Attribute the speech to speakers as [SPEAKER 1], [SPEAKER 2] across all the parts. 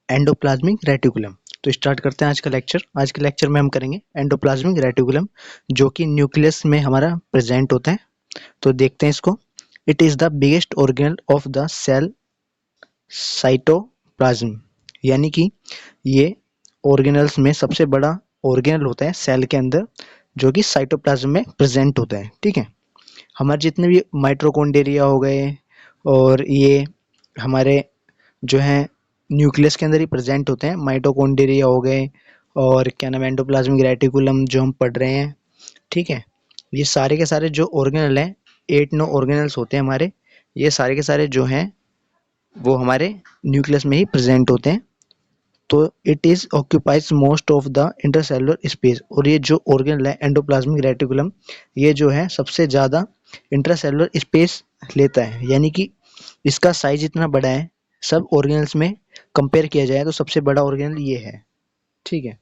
[SPEAKER 1] Endoplasmic reticulum. तो start करते हैं आज का लेक्चर। आज के लेक्चर में हम करेंगे एंडोप्लाज्मिक रेटिकुलम, जो कि न्यूक्लियस में हमारा प्रेजेंट होता है। तो देखते हैं इसको। It is the biggest organelle of the cell cytoplasm, यानी कि ये ऑर्गेनल्स में सबसे बड़ा ऑर्गेनल होता है सेल के अंदर, जो कि साइटोप्लाज्म में प्रेजेंट होता है। ठीक है, हमारे जितने भी माइटोकॉन्ड्रिया हो गए और ये हमारे जो है न्यूक्लियस के अंदर ही प्रेजेंट होते हैं। माइटोकॉन्ड्रिया हो गए और क्या नाम है एंडोप्लाज्मिक रेटिकुलम जो हम पढ़ रहे हैं। ठीक है, ये सारे के सारे जो ऑर्गेनल हैं, 8-9 ऑर्गेनल्स होते हैं हमारे। ये सारे के सारे जो हैं वो हमारे न्यूक्लियस में ही प्रेजेंट होते हैं। तो it is occupies most of the intercellular space. और ये जो ऑर्गेनल है एंडोप्लाज्मिक रेटिकुलम, ये जो है सबसे ज़्यादा इंटरसेलुलर स्पेस लेता है, यानी कि इसका साइज इतना बड़ा है सब ऑर्गेनल्स में कंपेयर किया जाए तो सबसे बड़ा ऑर्गेनल ये है। ठीक है,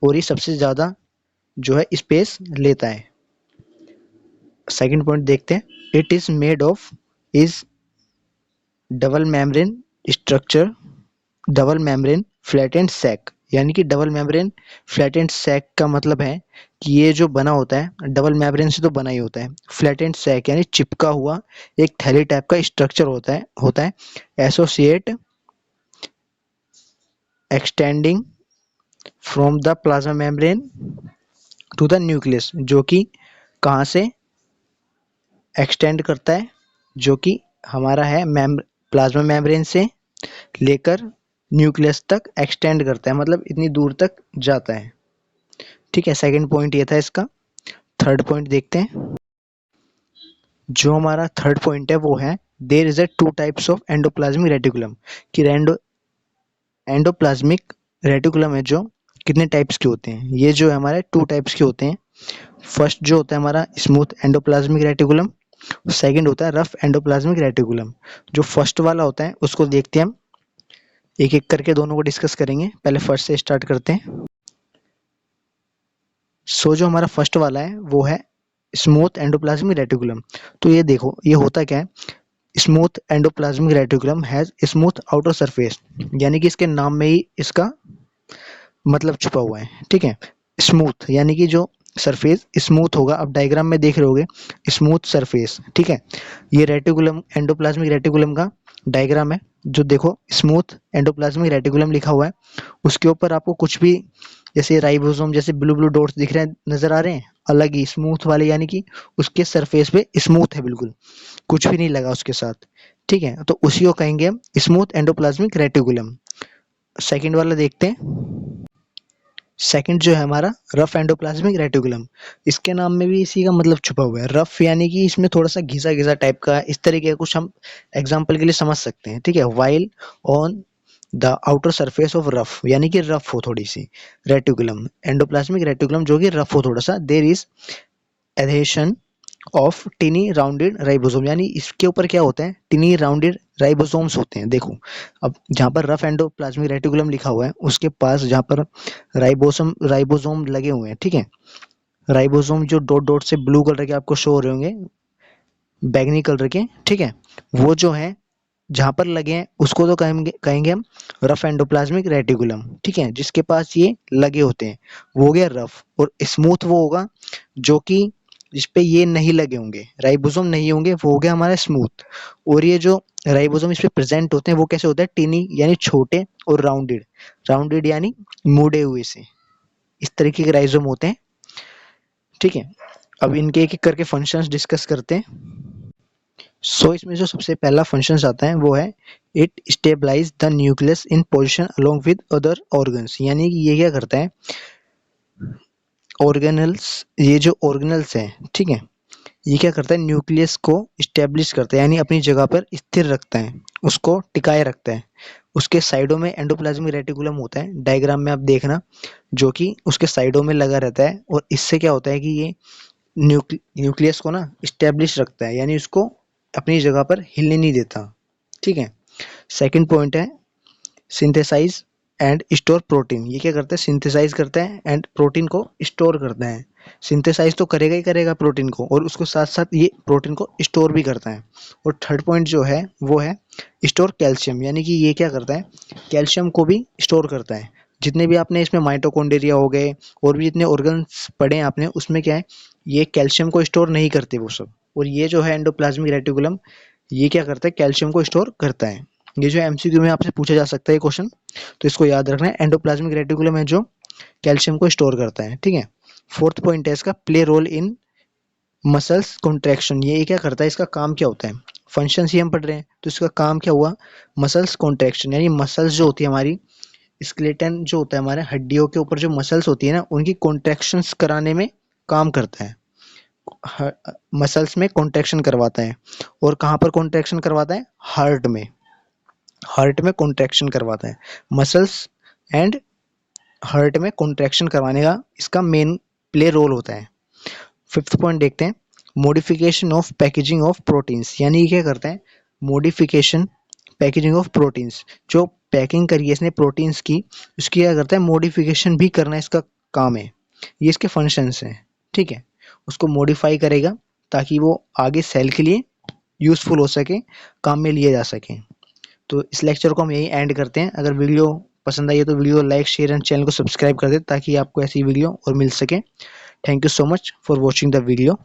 [SPEAKER 1] और ये सबसे ज़्यादा जो है स्पेस लेता है। सेकंड पॉइंट देखते हैं। It is made of is double membrane structure, double membrane flattened sac. यानी कि डबल मेम्ब्रेन फ्लैटेंड सैक का मतलब है कि ये जो बना होता है डबल मेम्ब्रेन से तो बना ही होता है। फ्लैटेंड सैक यानी चिपका हुआ एक थैली टाइप का स्ट्रक्चर होता है associate extending from the plasma membrane to the nucleus, जो कि कहाँ से एक्सटेंड करता है, जो कि हमारा है प्लाज्मा मेम्ब्रेन से लेकर न्यूक्लियस तक एक्सटेंड करता है, मतलब इतनी दूर तक जाता है। ठीक है, सेकंड पॉइंट ये था इसका। थर्ड पॉइंट देखते हैं। जो हमारा थर्ड पॉइंट है वो है there is a 2 types of endoplasmic reticulum. कि एंडोप्लाज्मिक रेटिकुलम है जो कितने टाइप्स के होते हैं। ये जो है हमारे 2 टाइप्स के होते हैं। फर्स्ट जो होता है हमारा स्मूथ एंडोप्लाज्मिक रेटिकुलम, सेकंड होता है रफ एंडोप्लाज्मिक रेटिकुलम। जो फर्स्ट वाला होता है उसको देखते हैं हम, एक एक करके दोनों को डिस्कस करेंगे। पहले फर्स्ट से स्टार्ट करते हैं। सो जो हमारा फर्स्ट वाला है वो है स्मूथ एंडोप्लाज्मिक रेटिकुलम। तो ये देखो ये होता क्या है। Smooth endoplasmic reticulum has smooth outer surface, यानी कि इसके नाम में ही इसका मतलब छुपा हुआ है। ठीक है, स्मूथ यानी कि जो सरफेस स्मूथ होगा, अब डायग्राम में देख रहे होगे स्मूथ सरफेस। ठीक है, ये रेटिकुलम एंडोप्लाज्मिक रेटिकुलम का डायग्राम है। जो देखो स्मूथ एंडोप्लाज्मिक रेटिकुलम लिखा हुआ है, उसके ऊपर आपको कुछ भी जैसे राइबोसोम जैसे ब्लू ब्लू डॉट्स दिख रहे हैं, नजर आ रहे हैं, अलग ही स्मूथ वाले, यानी कि उसके सरफेस पे स्मूथ है, बिल्कुल कुछ भी नहीं लगा उसके साथ। ठीक है, तो उसी को कहेंगे हम स्मूथ एंडोप्लाज्मिक रेटिकुलम। सेकंड वाला देखते हैं। सेकंड जो है हमारा रफ एंडोप्लाज्मिक रेटिकुलम। इसके नाम में भी इसी का मतलब छुपा हुआ है। रफ यानी कि इसमें थोड़ा सा घिसा घिसा टाइप का इस तरीके का कुछ हम एग्जांपल के लिए समझ सकते हैं। ठीक है, while on the outer surface of rough, यानी कि रफ हो थोड़ी सी रेटिकुलम, एंडोप्लाज्मिक रेटिकुलम जो कि रफ हो थोड़ा सा। There is adhesion of tiny rounded ribosome, यानी इसके ऊपर क्या होता है, टिनी राउंडेड राइबोसोम्स होते हैं। देखो अब जहाँ पर रफ एंडोप्लाज्मिक रेटिकुलम लिखा हुआ है उसके पास जहाँ पर राइबोसोम लगे हुए हैं। ठीक है, राइबोसोम जो डॉट डॉट से ब्लू कलर के आपको शो हो रहे होंगे, बैगनी कलर के। ठीक है, वो जो है जहाँ पर लगे हैं उसको तो कहेंगे हम रफ एंडोप्लाज्मिक रेटिकुलम। ठीक है, जिसके पास ये लगे होते हैं वो हो गया रफ। और स्मूथ वो होगा जो कि जिस पे ये नहीं लगे होंगे, राइबोसोम नहीं होंगे, वो हो गया हमारा स्मूथ। और ये जो राइबोसोम इस पे प्रेजेंट होते हैं वो कैसे होते हैं, टिनी यानी छोटे, और राउंडेड, राउंडेड यानी मुड़े हुए से, इस तरीके के राइबोसोम होते हैं। ठीक है, अब इनके एक एक करके फंक्शंस डिस्कस करते हैं। सो इसमें जो सबसे पहला फंक्शन आता है वो है it stabilize the nucleus in position along with other organs. यानी कि ये क्या करता है, ऑर्गेनल्स, ये जो ऑर्गेनल्स हैं, ठीक है, ये क्या करता है न्यूक्लियस को स्टेब्लिश करता है, यानी अपनी जगह पर स्थिर रखता है, उसको टिकाए रखता है। उसके साइडों में एंडोप्लाज्मिक रेटिकुलम होता है, डायग्राम में आप देखना, जो कि उसके साइडों में लगा रहता है। और इससे क्या होता है कि ये न्यूक्लियस को ना स्टेब्लिश रखता है, यानी उसको अपनी जगह पर हिलने नहीं देता। ठीक है, सेकंड पॉइंट है सिंथेसाइज एंड स्टोर प्रोटीन। ये क्या करता है, सिंथेसाइज करता है एंड प्रोटीन को स्टोर करता है। सिंथेसाइज तो करेगा ही करेगा प्रोटीन को, और उसको साथ साथ ये प्रोटीन को स्टोर भी करता है। और थर्ड पॉइंट जो है वो है स्टोर कैल्शियम, यानी कि ये क्या करता है, कैल्शियम को भी स्टोर करता है। जितने भी आपने इसमें माइटोकॉन्ड्रिया हो गए और भी जितने ऑर्गन्स पढ़े हैं आपने, उसमें क्या है, ये कैल्शियम को स्टोर नहीं करते वो सब। और ये जो है एंडोप्लाज्मिक रेटिकुलम, ये क्या करता है, कैल्शियम को स्टोर करता है। ये जो एमसीक्यू में आपसे पूछा जा सकता है क्वेश्चन, तो इसको याद रखना है, एंडोप्लाज्मिक रेटिकुलम है जो कैल्शियम को स्टोर करता है, ठीक है। फोर्थ पॉइंट है इसका, play role in muscles contraction. ये क्या करता है, इसका काम क्या होता है, फंक्शन ही हम पढ़ रहे हैं, तो इसका काम क्या हुआ, मसल्स कॉन्ट्रैक्शन, यानी मसल्स जो होती है हमारी, स्केलेटन जो होता है हमारे हड्डियों के ऊपर जो मसल्स होती है ना, उनकी कॉन्ट्रैक्शंस कराने में काम करता है। मसल्स में कॉन्ट्रैक्शन करवाता है। और कहाँ पर कॉन्ट्रैक्शन करवाता है, हार्ट में, हार्ट में कॉन्ट्रैक्शन करवाता है। मसल्स एंड हार्ट में कॉन्ट्रैक्शन करवाने का इसका मेन प्ले रोल होता है। फिफ्थ पॉइंट देखते हैं, modification of packaging of proteins, यानी ये क्या करता है, मॉडिफिकेशन पैकेजिंग ऑफ प्रोटीन्स, जो पैकिंग करी है इसने प्रोटीन्स की, उसकी क्या करता है, मॉडिफिकेशन भी करना इसका काम है। ये इसके फंक्शंस हैं, ठीक है। उसको मॉडिफाई करेगा ताकि वो आगे सेल के लिए यूज़फुल हो सके, काम में लिए जा सके। तो इस लेक्चर को हम यही एंड करते हैं। अगर वीडियो पसंद आई है तो video like, share and channel को सब्सक्राइब कर दे ताकि आपको ऐसी वीडियो और मिल सके। Thank you so much for watching the video.